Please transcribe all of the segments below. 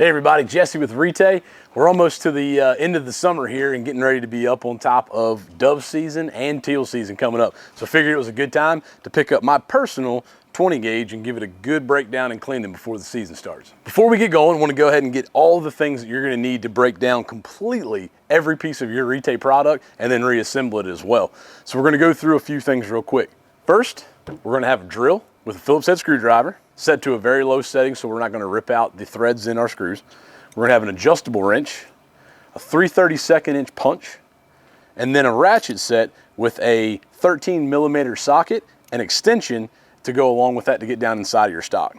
Hey everybody, Jesse with Retay. We're almost to the end of the summer here and getting ready to be up on top of dove season and teal season coming up. So I figured it was a good time to pick up my personal 20 gauge and give it a good breakdown and cleaning before the season starts. Before we get going, I want to go ahead and get all the things that you're going to need to break down completely every piece of your Retay product and then reassemble it as well. So we're going to go through a few things real quick. First, we're going to have a drill with a Phillips head screwdriver set to a very low setting so we're not going to rip out the threads in our screws. We're going to have an adjustable wrench, a 3/32 inch punch, and then a ratchet set with a 13 millimeter socket and extension to go along with that to get down inside of your stock.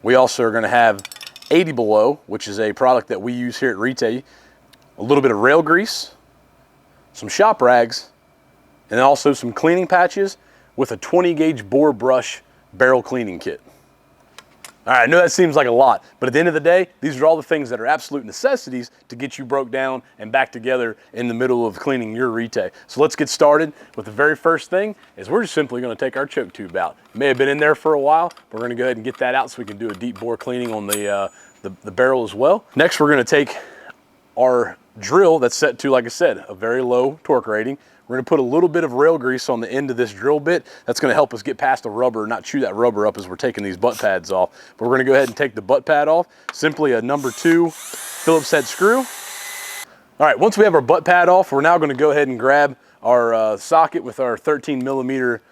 We also are going to have 80 below, which is a product that we use here at Retay, a little bit of rail grease, some shop rags, and also some cleaning patches with a 20 gauge bore brush barrel cleaning kit. All right, I know that seems like a lot, but at the end of the day, these are all the things that are absolute necessities to get you broke down and back together in the middle of cleaning your Retay. So let's get started with the very first thing is we're just simply going to take our choke tube out. It may have been in there for a while. We're going to go ahead and get that out so we can do a deep bore cleaning on the barrel as well. Next, we're going to take our drill that's set to, like I said, a very low torque rating. We're going to put a little bit of rail grease on the end of this drill bit. That's going to help us get past the rubber, not chew that rubber up as we're taking these butt pads off. But we're going to go ahead and take the butt pad off. Simply a number 2 Phillips head screw. All right, once we have our butt pad off, we're now going to go ahead and grab our socket with our 13 millimeter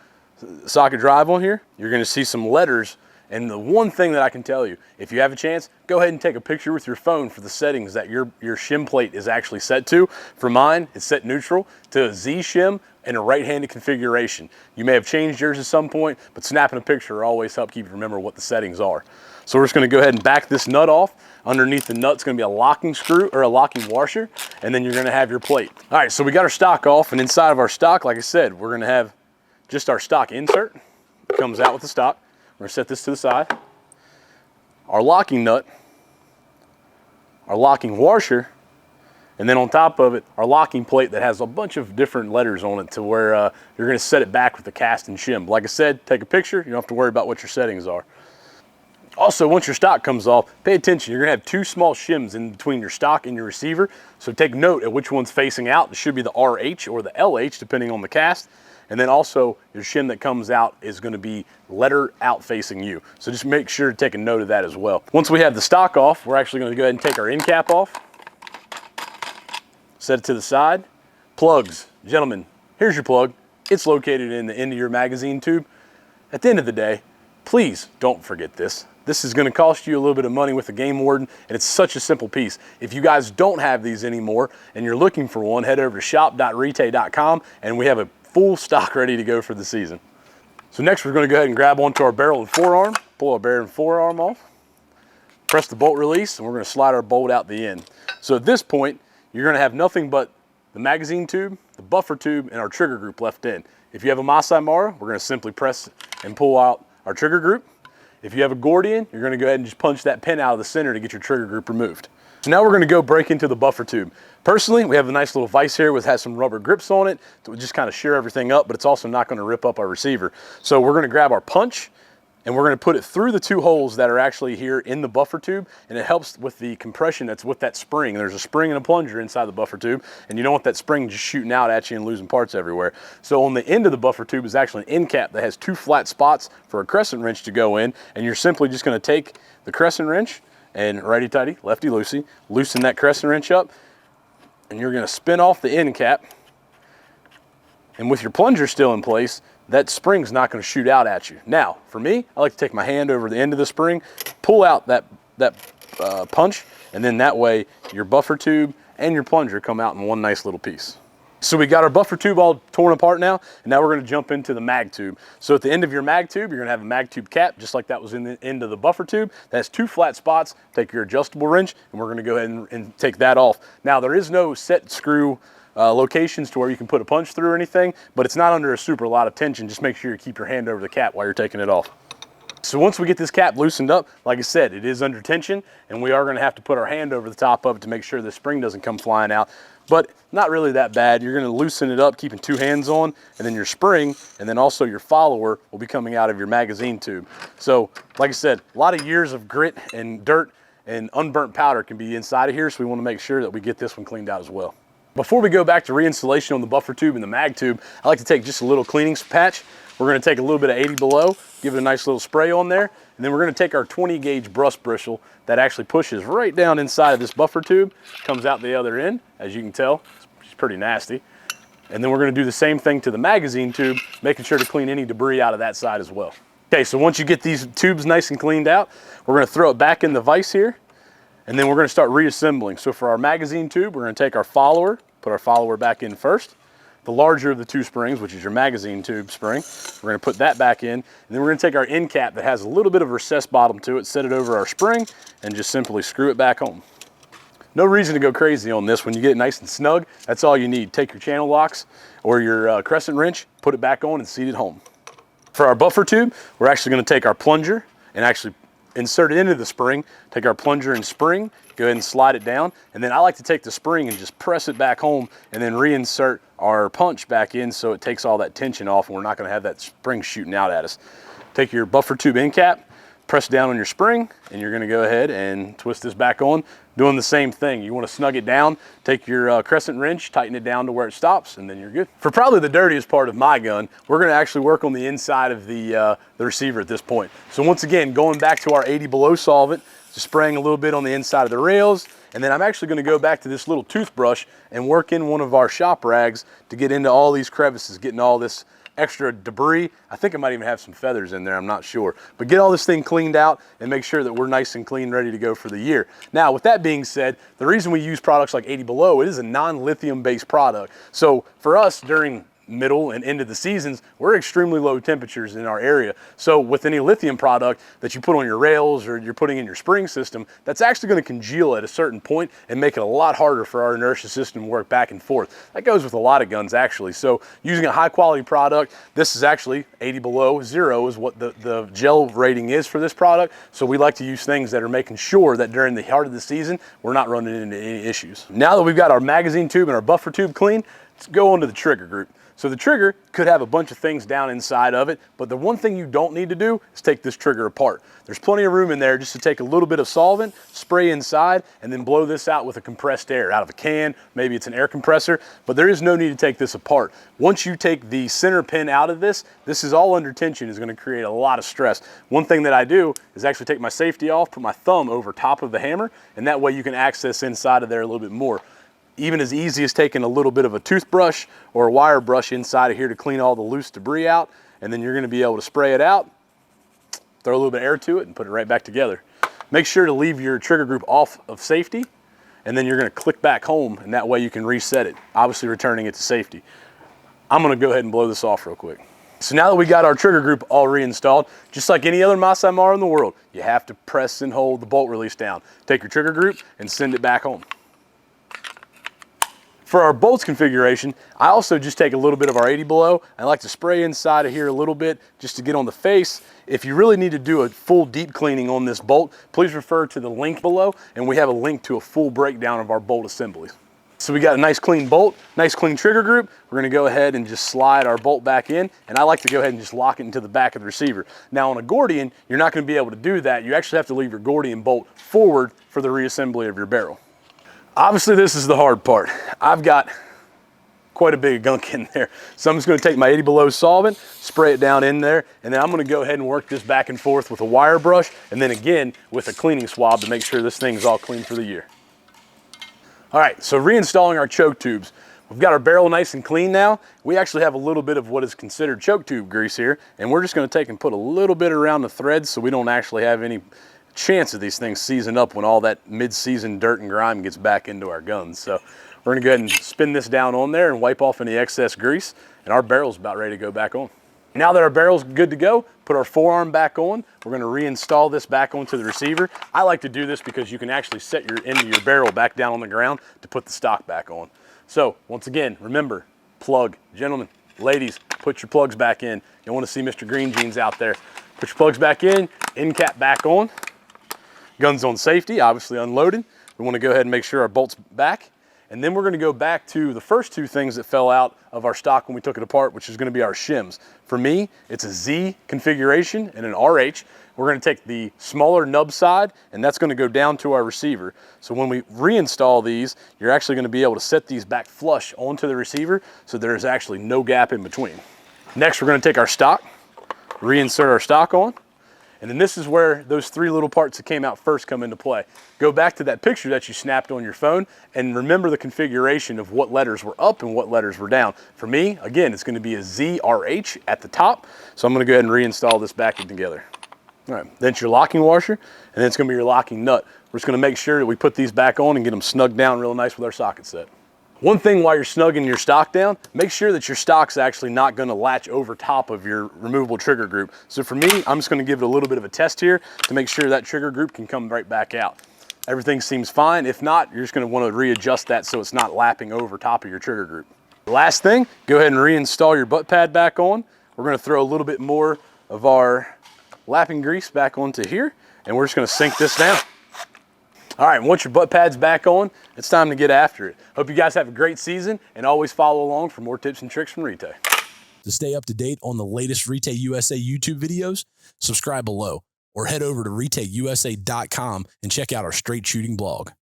socket drive on here. You're going to see some letters. And the one thing that I can tell you, if you have a chance, go ahead and take a picture with your phone for the settings that your shim plate is actually set to. For mine, it's set neutral to a Z shim and a right-handed configuration. You may have changed yours at some point, but snapping a picture will always help keep you remember what the settings are. So we're just gonna go ahead and back this nut off. Underneath the nut's gonna be a locking screw or a locking washer, and then you're gonna have your plate. All right, so we got our stock off, and inside of our stock, like I said, we're gonna have just our stock insert. It comes out with the stock. We're going to set this to the side. Our locking nut, our locking washer, and then on top of it, our locking plate that has a bunch of different letters on it to where you're going to set it back with the cast and shim. Like I said, take a picture. You don't have to worry about what your settings are. Also, once your stock comes off, pay attention. You're going to have 2 small shims in between your stock and your receiver. So take note of which one's facing out. It should be the RH or the LH, depending on the cast. And then also your shim that comes out is going to be letter out facing you. So just make sure to take a note of that as well. Once we have the stock off, we're actually going to go ahead and take our end cap off. Set it to the side. Plugs, gentlemen, here's your plug. It's located in the end of your magazine tube. At the end of the day, please don't forget this. This is going to cost you a little bit of money with the game warden, and it's such a simple piece. If you guys don't have these anymore and you're looking for one, head over to shop.retay.com and we have a full stock ready to go for the season. So next we're going to go ahead and grab onto our barrel and forearm, pull our barrel and forearm off, press the bolt release, and we're going to slide our bolt out the end. So at this point, you're going to have nothing but the magazine tube, the buffer tube, and our trigger group left in. If you have a Masai Mara, we're going to simply press and pull out our trigger group. If you have a Gordian, you're going to go ahead and just punch that pin out of the center to get your trigger group removed. So now we're going to go break into the buffer tube. Personally, we have a nice little vise here which has some rubber grips on it to just kind of shear everything up, but it's also not going to rip up our receiver. So we're going to grab our punch and we're going to put it through the 2 holes that are actually here in the buffer tube, and it helps with the compression that's with that spring. There's a spring and a plunger inside the buffer tube, and you don't want that spring just shooting out at you and losing parts everywhere. So on the end of the buffer tube is actually an end cap that has 2 flat spots for a crescent wrench to go in, and you're simply just going to take the crescent wrench and righty-tighty, lefty-loosey, loosen that crescent wrench up, and you're going to spin off the end cap. And with your plunger still in place, that spring's not going to shoot out at you. Now, for me, I like to take my hand over the end of the spring, pull out that punch, and then that way your buffer tube and your plunger come out in one nice little piece. So we got our buffer tube all torn apart now, and now we're going to jump into the mag tube. So at the end of your mag tube, you're going to have a mag tube cap, just like that was in the end of the buffer tube. That has 2 flat spots. Take your adjustable wrench, and we're going to go ahead and take that off. Now, there is no set screw locations to where you can put a punch through or anything, but it's not under a super lot of tension. Just make sure you keep your hand over the cap while you're taking it off. So once we get this cap loosened up, like I said, it is under tension, and we are going to have to put our hand over the top of it to make sure the spring doesn't come flying out. But not really that bad. You're going to loosen it up, keeping 2 hands on, and then your spring, and then also your follower will be coming out of your magazine tube. So, like I said, a lot of years of grit and dirt and unburnt powder can be inside of here, so we want to make sure that we get this one cleaned out as well. Before we go back to reinstallation on the buffer tube and the mag tube, I like to take just a little cleaning patch. We're going to take a little bit of 80 below, give it a nice little spray on there, and then we're going to take our 20 gauge brush bristle that actually pushes right down inside of this buffer tube, comes out the other end, as you can tell. It's pretty nasty. And then we're going to do the same thing to the magazine tube, making sure to clean any debris out of that side as well. Okay, so once you get these tubes nice and cleaned out, we're going to throw it back in the vise here, and then we're going to start reassembling. So for our magazine tube, we're going to take our follower, put our follower back in first. The larger of the two springs, which is your magazine tube spring, we're going to put that back in, and then we're going to take our end cap that has a little bit of a recessed bottom to it, set it over our spring, and just simply screw it back home. No reason to go crazy on this. When you get it nice and snug, that's all you need. Take your channel locks or your crescent wrench, put it back on, and seat it home. For our buffer tube, we're actually going to take our plunger and actually insert it into the spring, take our plunger and spring, go ahead and slide it down, and then I like to take the spring and just press it back home and then reinsert our punch back in so it takes all that tension off and we're not going to have that spring shooting out at us. Take your buffer tube end cap, press down on your spring, and you're going to go ahead and twist this back on, doing the same thing. You want to snug it down, take your crescent wrench, tighten it down to where it stops, and then you're good. For probably the dirtiest part of my gun, we're going to actually work on the inside of the receiver at this point. So once again, going back to our 80 below solvent, just spraying a little bit on the inside of the rails, and then I'm actually going to go back to this little toothbrush and work in one of our shop rags to get into all these crevices, getting all this extra debris. I think I might even have some feathers in there, I'm not sure. But get all this thing cleaned out and make sure that we're nice and clean, ready to go for the year. Now, with that being said, the reason we use products like 80 below, it is a non-lithium based product. So for us during middle and end of the seasons, we're extremely low temperatures in our area. So with any lithium product that you put on your rails or you're putting in your spring system, that's actually going to congeal at a certain point and make it a lot harder for our inertia system to work back and forth. That goes with a lot of guns actually. So using a high quality product, this is actually 80 below 0 is what the gel rating is for this product. So we like to use things that are making sure that during the heart of the season, we're not running into any issues. Now that we've got our magazine tube and our buffer tube clean, let's go on to the trigger group. So the trigger could have a bunch of things down inside of it, but the one thing you don't need to do is take this trigger apart. There's plenty of room in there just to take a little bit of solvent, spray inside, and then blow this out with a compressed air out of a can. Maybe it's an air compressor, but there is no need to take this apart. Once you take the center pin out of this, this is all under tension, is going to create a lot of stress. One thing that I do is actually take my safety off, put my thumb over top of the hammer, and that way you can access inside of there a little bit more. Even as easy as taking a little bit of a toothbrush or a wire brush inside of here to clean all the loose debris out, and then you're going to be able to spray it out, throw a little bit of air to it, and put it right back together. Make sure to leave your trigger group off of safety, and then you're going to click back home, and that way you can reset it, obviously returning it to safety. I'm going to go ahead and blow this off real quick. So now that we got our trigger group all reinstalled, just like any other Masai Mara in the world, you have to press and hold the bolt release down. Take your trigger group and send it back home. For our bolts configuration, I also just take a little bit of our 80 below. I like to spray inside of here a little bit just to get on the face. If you really need to do a full deep cleaning on this bolt, please refer to the link below, and we have a link to a full breakdown of our bolt assemblies. So we got a nice clean bolt, nice clean trigger group. We're gonna go ahead and just slide our bolt back in, and I like to go ahead and just lock it into the back of the receiver. Now on a Gordian, you're not gonna be able to do that. You actually have to leave your Gordian bolt forward for the reassembly of your barrel. Obviously, this is the hard part. I've got quite a bit of gunk in there. So I'm just gonna take my 80 below solvent, spray it down in there, and then I'm gonna go ahead and work this back and forth with a wire brush, and then again with a cleaning swab to make sure this thing's all clean for the year. All right, so reinstalling our choke tubes. We've got our barrel nice and clean now. We actually have a little bit of what is considered choke tube grease here, and we're just gonna take and put a little bit around the threads so we don't actually have any chance of these things seizing up when all that mid-season dirt and grime gets back into our guns. So we're gonna go ahead and spin this down on there and wipe off any excess grease, and our barrel's about ready to go back on. Now that our barrel's good to go, put our forearm back on. We're gonna reinstall this back onto the receiver. I like to do this because you can actually set your end of your barrel back down on the ground to put the stock back on. So once again, remember, plug. Gentlemen, ladies, put your plugs back in. You wanna see Mr. Green Jeans out there. Put your plugs back in, end cap back on. Guns on safety, obviously unloaded. We want to go ahead and make sure our bolt's back. And then we're gonna go back to the first two things that fell out of our stock when we took it apart, which is gonna be our shims. For me, it's a Z configuration and an RH. We're gonna take the smaller nub side, and that's gonna go down to our receiver. So when we reinstall these, you're actually gonna be able to set these back flush onto the receiver, so there's actually no gap in between. Next, we're gonna take our stock, reinsert our stock on, and then this is where those three little parts that came out first come into play. Go back to that picture that you snapped on your phone and remember the configuration of what letters were up and what letters were down. For me, again, it's gonna be a ZRH at the top, so I'm gonna go ahead and reinstall this back in together. All right, then it's your locking washer, and then it's gonna be your locking nut. We're just gonna make sure that we put these back on and get them snugged down real nice with our socket set. One thing while you're snugging your stock down, make sure that your stock's actually not gonna latch over top of your removable trigger group. So for me, I'm just gonna give it a little bit of a test here to make sure that trigger group can come right back out. Everything seems fine. If not, you're just gonna wanna readjust that so it's not lapping over top of your trigger group. Last thing, go ahead and reinstall your butt pad back on. We're gonna throw a little bit more of our lapping grease back onto here, and we're just gonna sink this down. All right, once your butt pad's back on, it's time to get after it. Hope you guys have a great season, and always follow along for more tips and tricks from Retay. To stay up to date on the latest Retay USA YouTube videos, subscribe below or head over to retayusa.com and check out our straight shooting blog.